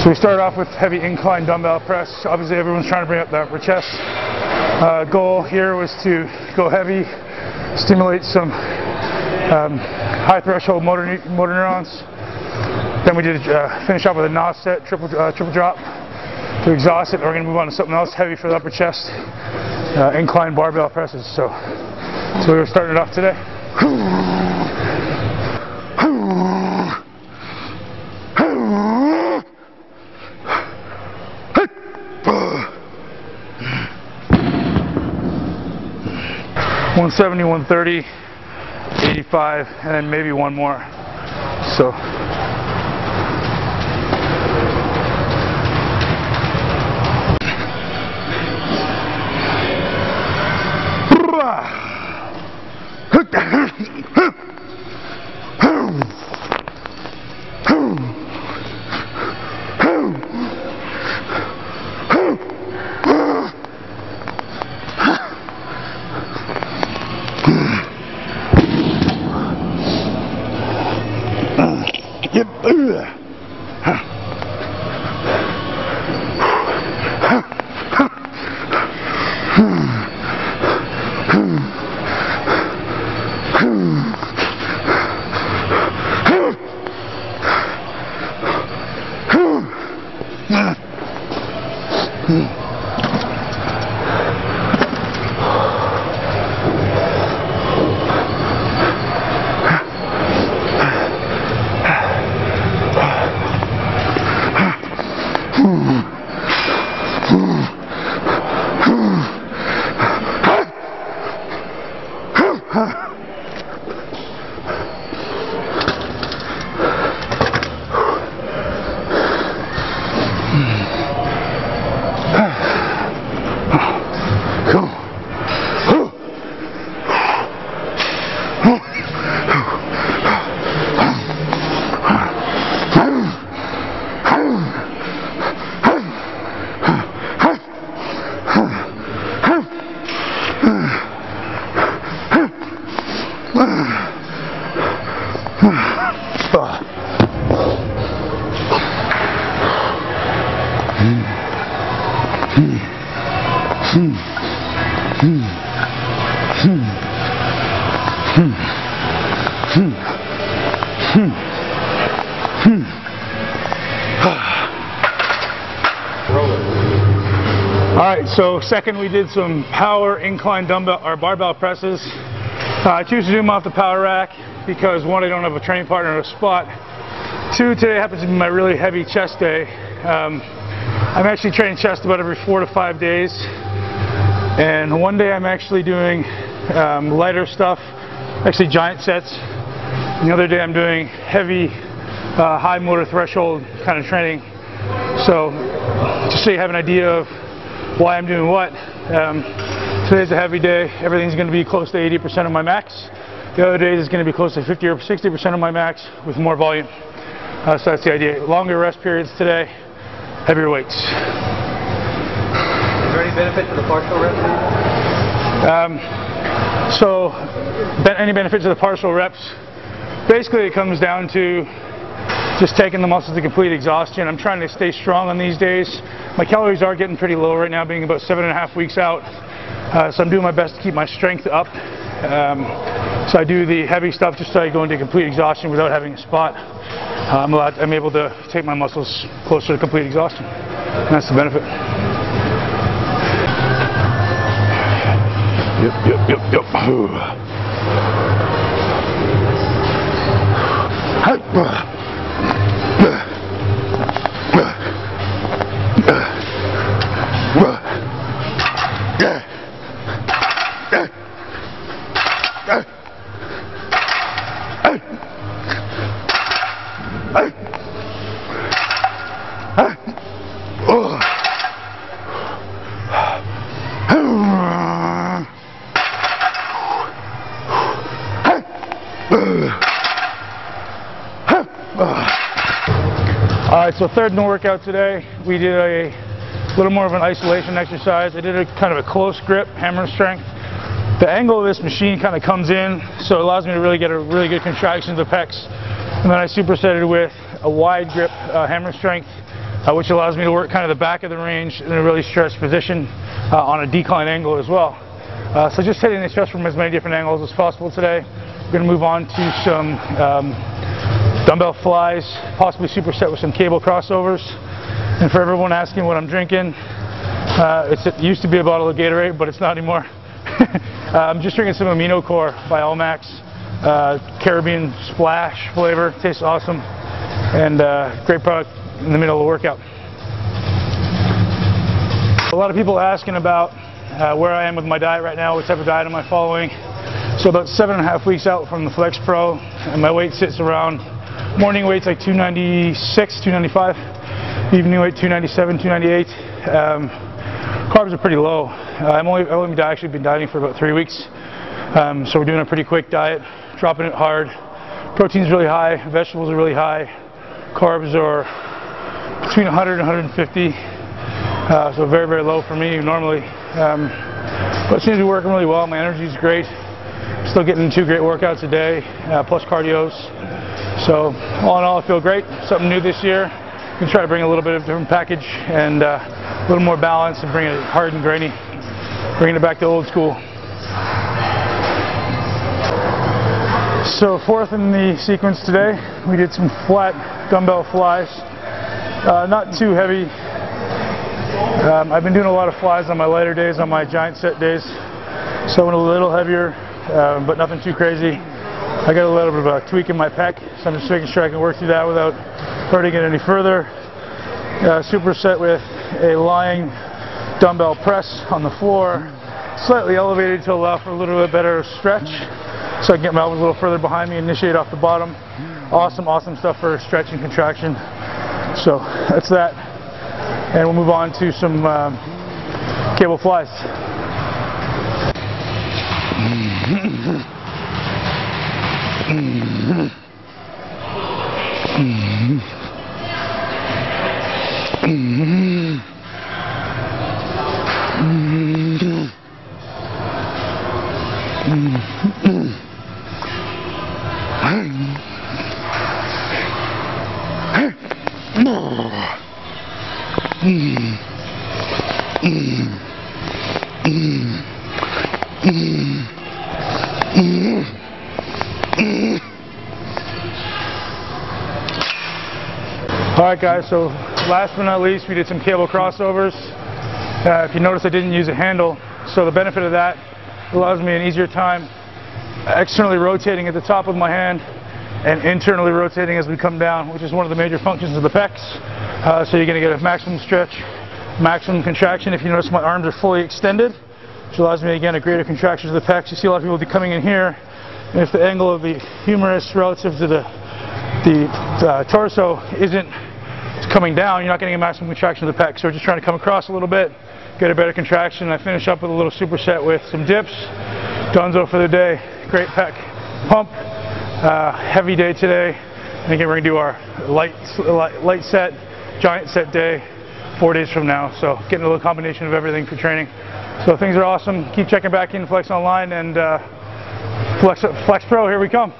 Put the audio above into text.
So we start off with heavy incline dumbbell press. Obviously everyone's trying to bring up the upper chest. Goal here was to go heavy, stimulate some high threshold motor neurons. Then we did finish off with a NOS set, triple drop to exhaust it. We're going to move on to something else heavy for the upper chest, incline barbell presses. So we were starting it off today. 170, 130, 85, and then maybe one more. So. Alright, so second we did some power incline dumbbell or barbell presses. I choose to do them off the power rack because one, I don't have a training partner or a spot. Two, today happens to be my really heavy chest day. I'm actually training chest about every 4 to 5 days. And one day I'm actually doing lighter stuff, actually giant sets. And the other day I'm doing heavy, high motor threshold kind of training. So just so you have an idea of why I'm doing what. Today's a heavy day. Everything's going to be close to 80% of my max. The other days is going to be close to 50 or 60% of my max with more volume. So that's the idea. Longer rest periods today, heavier weights. Is there any benefit to the partial reps? Any benefit to the partial reps? Basically it comes down to just taking the muscles to complete exhaustion. I'm trying to stay strong on these days. My calories are getting pretty low right now, being about 7.5 weeks out. So I'm doing my best to keep my strength up. So I do the heavy stuff just so I go into complete exhaustion without having a spot. I'm able to take my muscles closer to complete exhaustion. And that's the benefit. Yep. Alright, so third in the workout today, we did a little more of an isolation exercise. I did a kind of a close grip, hammer strength. The angle of this machine kind of comes in, so it allows me to really get a really good contraction of the pecs. And then I supersetted with a wide grip hammer strength which allows me to work kind of the back of the range in a really stretched position on a decline angle as well. So just hitting the chest from as many different angles as possible today. We're going to move on to some dumbbell flies, possibly superset with some cable crossovers. And for everyone asking what I'm drinking, it used to be a bottle of Gatorade, but it's not anymore. I'm just drinking some Amino Core by Almax, Caribbean Splash flavor. Tastes awesome, and great product in the middle of a workout. A lot of people asking about where I am with my diet right now, what type of diet am I following. So about 7.5 weeks out from the Flex Pro, and my weight sits around, morning weight's like 296, 295, evening weight 297, 298. Carbs are pretty low. I've only actually been dieting for about 3 weeks. So we're doing a pretty quick diet, dropping it hard. Protein's really high, vegetables are really high, carbs are between 100 and 150, so very, very low for me normally. But it seems to be working really well. My energy's great. Still getting 2 great workouts a day, plus cardios. So all in all, I feel great. Something new this year. I'm going to try to bring a little bit of a different package and a little more balance and bring it hard and grainy, bringing it back to old school. So fourth in the sequence today, we did some flat dumbbell flies. Not too heavy. I've been doing a lot of flies on my lighter days, on my giant set days. So I went a little heavier, but nothing too crazy. I got a little bit of a tweak in my pec, so I'm just making sure I can work through that without hurting it any further. Superset with a lying dumbbell press on the floor, slightly elevated to allow for a little bit better stretch, so I can get my elbows a little further behind me, initiate off the bottom. Awesome, awesome stuff for stretch and contraction. So that's that. And we'll move on to some cable flies. Alright guys, so last but not least, we did some cable crossovers. If you notice, I didn't use a handle, so the benefit of that allows me an easier time externally rotating at the top of my hand and internally rotating as we come down, which is one of the major functions of the pecs. So you're going to get a maximum stretch, maximum contraction. If you notice, my arms are fully extended, which allows me again a greater contraction of the pecs. You see a lot of people will be coming in here, and if the angle of the humerus relative to the torso isn't coming down, you're not getting a maximum contraction of the pecs. So we're just trying to come across a little bit, get a better contraction. I finish up with a little superset with some dips. Donezo for the day. Great pec pump. Heavy day today. And again, we're going to do our light set, giant set day 4 days from now. So getting a little combination of everything for training. So things are awesome. Keep checking back in Flex Online, and Flex Pro, here we come.